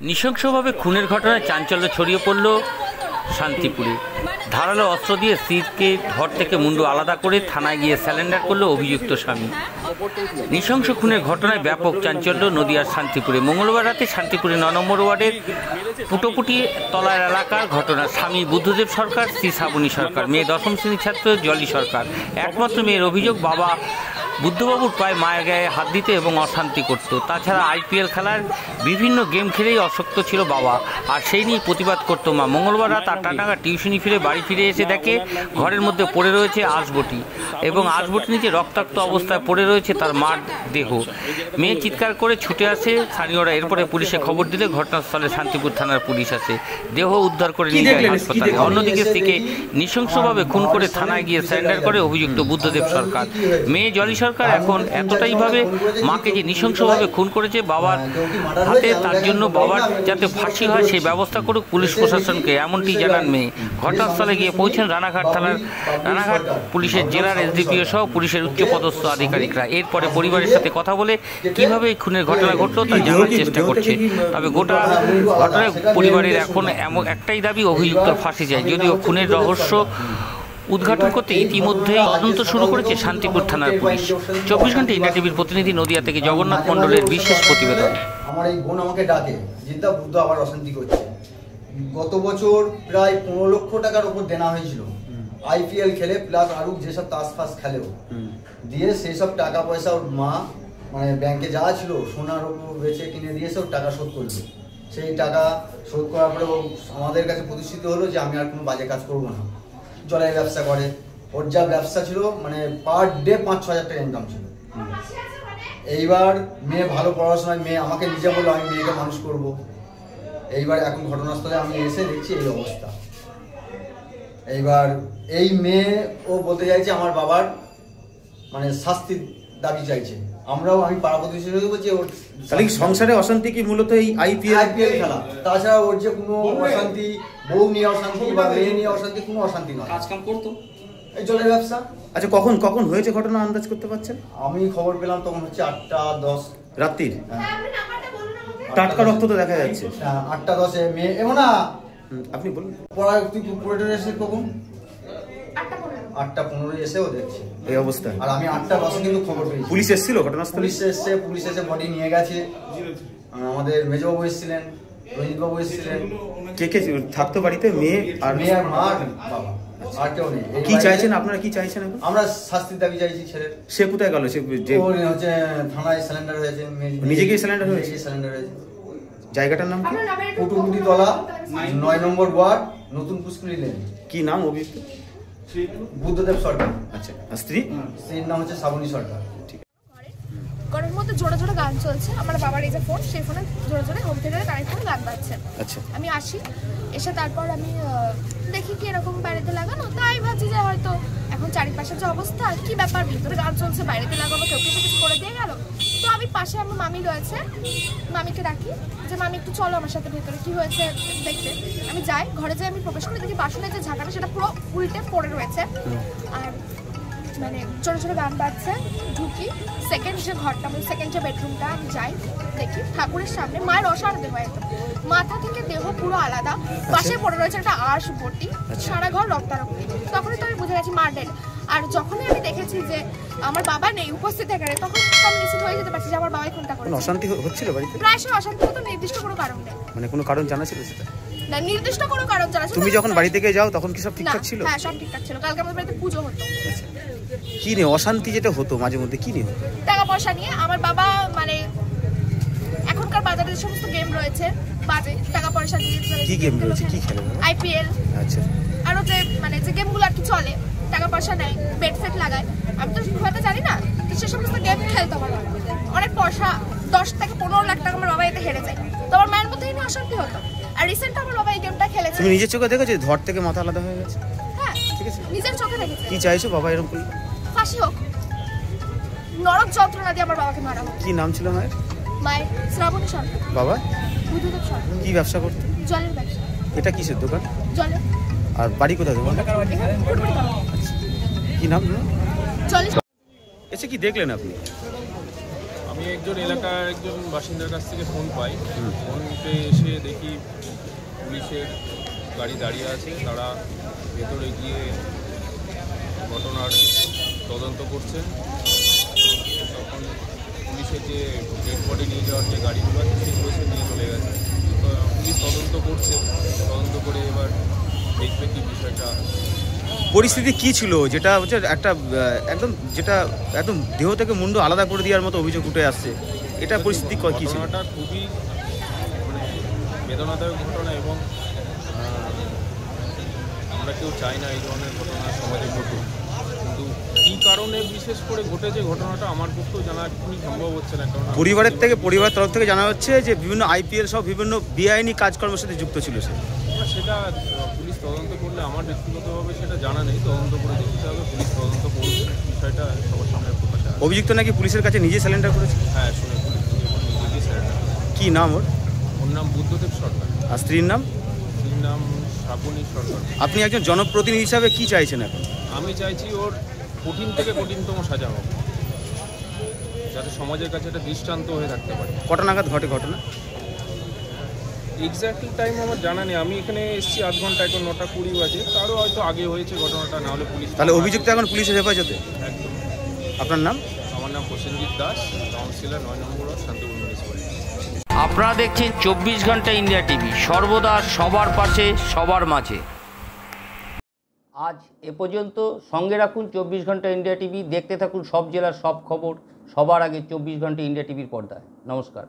নৃশংসভাবে খুনের ঘটনায় চাঞ্চল্য ছড়িয়ে পড়ল শান্তিপুরে। ধারালো অস্ত্র দিয়ে স্ত্রীকে ঘর থেকে মুন্ডু আলাদা করে থানায় গিয়ে স্যালেন্ডার করল অভিযুক্ত স্বামী। নৃশংস খুনের ঘটনায় ব্যাপক চাঞ্চল্য নদিয়ার শান্তিপুরে। মঙ্গলবার রাতে শান্তিপুরে ৯ নম্বর ওয়ার্ডের পুটোপুটি তলার এলাকার ঘটনা। স্বামী বুদ্ধদেব সরকার, স্ত্রী শ্রাবণী সরকার, মেয়ে ১০ম শ্রেণীর ছাত্র জলি সরকার। একমাত্র মেয়ের অভিযোগ বাবা বুদ্ধবাবুর প্রায় মায়ের গায়ে হাত দিতে এবং অশান্তি করত। তাছাড়া IPL খেলার বিভিন্ন গেম খেলেই অসক্ত ছিল বাবা, আর সেই নিয়ে প্রতিবাদ করত মা। মঙ্গলবার রাত ৮টা নাগাদ টিউশনি ফিরে বাড়ি ফিরে এসে দেখে ঘরের মধ্যে পড়ে রয়েছে আঁশবটি এবং আঁশবটির নিচে রক্তাক্ত অবস্থায় পড়ে রয়েছে তার মার দেহ। মেয়ে চিৎকার করে ছুটে আসে স্থানীয়রা। এরপরে পুলিশে খবর দিলে ঘটনাস্থলে শান্তিপুর থানার পুলিশ আসে, দেহ উদ্ধার করে নিয়ে যায় হাসপাতালে। অন্যদিকে স্ত্রীকে নৃশংসভাবে খুন করে থানায় গিয়ে স্যারেন্ডার করে অভিযুক্ত বুদ্ধদেব সরকার। মেয়ে জলি সরকার এখন এতটাই ভাবে মাকে যে নৃশংসভাবে খুন করেছে বাবার হাতে, তার জন্য বাবার যাতে ফাঁসি হয় সেই ব্যবস্থা করুক পুলিশ প্রশাসনকে, এমনটি জানান মেয়ে। ঘটনাস্থলে গিয়ে পৌঁছেন রানাঘাট থানার পুলিশের জেলার SDPO সহ পুলিশের উচ্চপদস্থ আধিকারিকরা। এরপরে পরিবারের সাথে কথা বলে কিভাবে এই খুনের ঘটনা ঘটলো তা জানার চেষ্টা করছে। তবে গোটা ঘটনায় পরিবারের এখন এমন একটাই দাবি, অভিযুক্তর ফাঁসি চাই। যদিও খুনের রহস্য উদ্ঘাটন করতে ইতিমধ্যেই তদন্ত শুরু করেছে শান্তিপুর থানার পুলিশ। ২৪ ঘন্টা ইন্ডিয়া টিভির প্রতিনিধি নদিয়া থেকে জগন্নাথ মণ্ডলের বিশেষ প্রতিবেদন। আমার এই বোন আমাকে ডাকে, জিদ্দা বুদ্ধ আবার অশান্তি করছে। গত বছর প্রায় ১৫ লক্ষ টাকার উপর দেনা হয়েছিল IPL খেলে, প্লাস আরও যেসব তাস ফাস খেলেও দিয়ে সেই সব টাকা পয়সা ওর মা মানে ব্যাংকে যা ছিল সোনার উপর বেচে কিনে দিয়েছে, ওর টাকা শোধ করলো। সেই টাকা শোধ করার পরে ও আমাদের কাছে প্রতিষ্ঠিত হলো যে আমি আর কোনো বাজে কাজ করবো না। জলের ব্যবসা করে, ওর যা ব্যবসা ছিল মানে পার ডে ৫-৬ হাজার টাকা ইনকাম ছিল। এইবার মেয়ে ভালো পড়াশোনায়, মেয়ে আমাকে নিজে বললো আমি মেয়েকে মানুষ করব। এইবার এখন ঘটনাস্থলে আমি এসে দেখছি এই অবস্থা। এইবার এই মেয়ে ও বলতে চাইছে আমার বাবার মানে শাস্তির দাবি চাইছে। আমি পাড়া প্রতিবেশী বলছি ওর সংসারে অশান্তি কি মূলত এই IPL খেলা, তাছাড়া ওর যে কোনো অশান্তি, বউ নিয়ে অশান্তি বা মেয়ে নিয়ে অশান্তি, কোনো অশান্তি নয়। কাজকাম করতো, এই জলের ব্যবসা। আচ্ছা, কখন হয়েছে ঘটনা আন্দাজ করতে পারছেন? আমি খবর পেলাম তখন হচ্ছে 8:10 রাত্রির। টাটকা রক্ত তো দেখা যাচ্ছে। 8:10 মেয়ে এমন না, আপনি বলুন পড়ায় তুই পড়ে এসে কখন 8:15 এসেও দেখছি এই অবস্থা। আর আমি 8:10 কিন্তু খবর পেয়েছি। পুলিশ এসেছিল ঘটনাস্থলে? পুলিশ এসে বডি নিয়ে গেছে। আমাদের মেজবাবু এসেছিলেন, রঞ্জিতবাবু এসেছিলেন। কে থাকতো বাড়িতে? মেয়ে আর মা বাবা, আর কেউ নেই। কি চাইছেন আপনারা? কি চাইছেন এখন? আমরা শাস্তির দাবি চাইছি ছেলের। সে কোথায় গেল? সে হচ্ছে থানায় স্যালেন্ডার হয়েছে। নিজেকেই স্যালেন্ডার হয়েছে? স্যালেন্ডার হয়েছে। জায়গাটার নাম কি? পুটোপুটি তলা, ৯ নম্বর ওয়ার্ড, নতুন পুষ্করি লেন। কি নাম অভিযুক্ত? বুদ্ধদেব সরকার। আচ্ছা, স্ত্রীর নাম হচ্ছে শ্রাবণী সরকার। ঘরের মধ্যে জোরে জোরে গান চলছে। আমার বাবার এই যে ফোন, সেই ফোনে জোরে জোরে হোম থিয়েটারে কানেক্ট করে গান বাজছে। আচ্ছা, আমি আসি, এসে তারপর আমি দেখি কি এরকম বাইরেতে লাগানো। তাই ভাবছি যে হয়তো এখন চারিপাশের যে অবস্থা, কি ব্যাপার, ভিতরে গান চলছে, বাইরেতে লাগানো, কেউ কিছু করে দিয়ে গেল। তো আমি পাশে আমার মামি রয়েছে, মামিকে ডাকি যে মামি একটু চলো আমার সাথে ভেতরে, কি হয়েছে দেখতে। আমি যাই, ঘরে যাই, আমি প্রবেশ করে দেখি বাসনের যে ঝাঁকাটা সেটা পুরো উল্টে পড়ে রয়েছে, আর মানে ছোটো ছোটো গান বাজছে। ঢুকি, সেকেন্ড যে ঘরটা, মানে সেকেন্ড যে বেডরুমটা, আমি যাই, দেখি ঠাকুরের সামনে মায়ের অসার দেহ, একদম মাথা থেকে দেহ পুরো আলাদা, পাশে পড়ে রয়েছে একটা আঁশবটি, সারা ঘর রক্তারক্তি। তখনই তো আমি বুঝে গেছি মা ডেড। আর যখনই আমি দেখেছি যে আমার বাবা নেই উপস্থিত এখানে, তখন আমি নিশ্চিত হয়ে যেতে পারছি যে আমার বাবাই খুনটা করেছে। অশান্তি হচ্ছিল বাড়িতে? প্রায় অশান্তি হতো, নির্দিষ্ট কোনো কারণ নেই। মানে কোনো কারণ জানা ছিল সেটা? না, নির্দিষ্ট কোনো কারণ জানা ছিল। তুমি যখন বাড়ি থেকে যাও তখন কি সব ঠিকঠাক ছিল? হ্যাঁ, সব ঠিকঠাক ছিল। কালকে আমাদের বাড়িতে পুজো হতো। কি নিয়ে অশান্তি যেটা হতো মাঝে মধ্যে, কি নিয়ে হতো? টাকা পয়সা নিয়ে। আমার বাবা মানে এখনকার বাজারে যে সমস্ত গেম রয়েছে বাজে, টাকা পয়সা দিয়ে। কি গেম রয়েছে? কি খেলে? IPL। আচ্ছা, আরো যে মানে যে গেমগুলো আর কি চলে, টাকা পয়সা নেয়, বেড সেট লাগায়। আমি তো হয়তো জানি না, তো সে সমস্ত গেম খেলতো আমার বাবা। অনেক পয়সা, 10 থেকে 15 লাখ টাকা আমার বাবা এতে হেরে যায়। তো আমার মায়ের মধ্যে এনে অশান্তি হতো। আর রিসেন্ট আমার বাবা এই গেমটা খেলেছে। তুমি নিজের চোখে দেখেছো ধর থেকে মাথা আলাদা হয়ে গেছে? হ্যাঁ, ঠিক আছে, নিজের চোখে দেখেছি। কি চাইছো বাবা এরকম করলে? ফাঁসি হোক, নরক যন্ত্রণা দিয়ে আমার বাবাকে মারা হোক। কি নাম ছিল মায়ের? মায়ের শ্রাবণী সরকার। বাবা বুদ্ধদেব সরকার। কি ব্যবসা করতো? জলের ব্যবসা। এটা কিসের দোকান? জলের। আর বাড়ি কোথায় তোমার? কি নাম? এসে কি দেখলেন আপনি? আমি একজন এলাকার একজন বাসিন্দার কাছ থেকে ফোন পাই। ফোন পেয়ে এসে দেখি পুলিশের গাড়ি দাঁড়িয়ে আছে, তারা ভেতরে গিয়ে ঘটনার তদন্ত করছেন। তখন পুলিশের যে ডেড বডি নিয়ে যাওয়ার যে গাড়িগুলো আছে সেগুলো সে নিয়ে চলে গেছে। পুলিশ তদন্ত করছে, তদন্ত করে এবার দেখবে কি বিষয়টা। পরিস্থিতি কি ছিল যেটা হচ্ছে একটা একদম দেহ থেকে মুন্ডু আলাদা করে দেওয়ার মতো অভিযোগ উঠে আসছে, এটা পরিস্থিতি কি ছিল? ঘটনাটা খুবই মানে বেদনাদায়ক ঘটনা এবং আমরা কেউ চাই না এই ধরনের ঘটনা সমাজে ঘটুক, কিন্তু কী কারণে বিশেষ করে ঘটেছে ঘটনাটা আমার পক্ষেও জানা এখনই সম্ভব হচ্ছে না। কারণ পরিবারের তরফ থেকে জানা হচ্ছে যে বিভিন্ন আইপিএল সব বিভিন্ন বেআইনি কাজকর্মের সাথে যুক্ত ছিল সে। সেটা পুলিশ তদন্ত করলে আমার ব্যক্তিগতভাবে সেটা জানা নেই, তদন্ত করে দেখতে হবে, পুলিশ তদন্ত করবে, বিষয়টা সবার সামনে প্রকাশ হবে। অভিযুক্ত নাকি পুলিশের কাছে নিজে স্যালেন্ডার করেছে? হ্যাঁ, শুনে পুলিশ নিজেই স্যারেন্ডার। কি নাম ওর? ওর নাম বুদ্ধদেব সরকার। আর স্ত্রীর নাম? স্ত্রীর নাম শ্রাবণী সরকার। আপনি একজন জনপ্রতিনিধি হিসাবে কি চাইছেন এখন? আমি চাইছি ওর কঠিন থেকে কঠিনতম সাজা হোক, যাতে সমাজের কাছে একটা দৃষ্টান্ত হয়ে থাকতে পারে। কটা নাগাদ ঘটে ঘটনা? এক্স্যাক্টলি টাইম আমার জানা নেই, আমি এখানে এসেছি আধ ঘন্টা, এখন 9:20 বাজে, তারও হয়তো আগে হয়েছে ঘটনাটা, না হলে পুলিশ। তাহলে অভিযুক্ত এখন পুলিশের হেফাজতে? একদম। আপনার নাম? আমার নাম প্রসেনজিৎ দাস, কাউন্সিলর 9 নম্বর ওয়ার্ড, শান্তিপুর মিউনিসিপ্যালিটি। আপনারা দেখছেন 24 ঘন্টা ইন্ডিয়া টিভি, সর্বদা সবার পাশে সবার মাঝে। আজ এ পর্যন্ত। সঙ্গে রাখুন 24 ঘন্টা ইন্ডিয়া টিভি, দেখতে থাকুন সব জেলার সব খবর সবার আগে 24 ঘন্টা ইন্ডিয়া টিভির পর্দায়। নমস্কার।